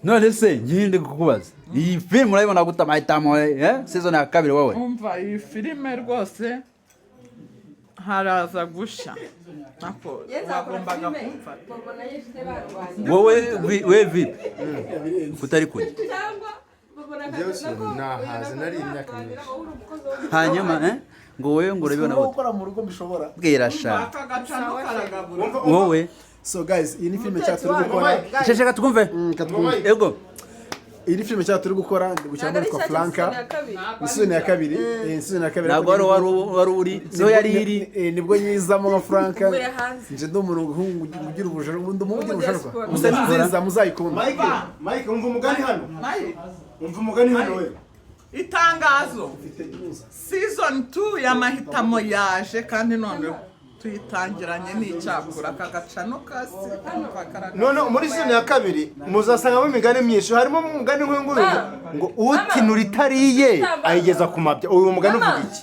none se nginde kukubaza iyi film urayibona gute amahitamo season ya kabiri wowe umva iyi filime rwose haraza gusha nako bagombaga kumfata wowe we vipi kutari kujya nahaze nari imyaka myinshi hanyuma ngo wowe ngo urabibona gute gukora mu rugo bishobora bwira sha wowe so guys iyi ni filime cyacu turi gukora shesheka twumve ego iyi ni filime cyacu turi gukora ndi gukina muri kwa Franka season ya kabiri season ya kabiri ntabwo wari uri so yari iri nibwo nyizamo nka Franka nje ndo umuntu ugira ubujura undi umugira ubujura gusa nziza muzayikunda Mike umva umugani hano umva umugani hano we itangazo season 2 y'amahitamo yaje kandi none tuyitangiranye n'icyakura kagacano kasi none muri season ya kabiri muzasangamo imigani myinshi harimo umugani nk'uyu ngo utinura itariye ayigeza ku mabya uyu mugani uvuga iki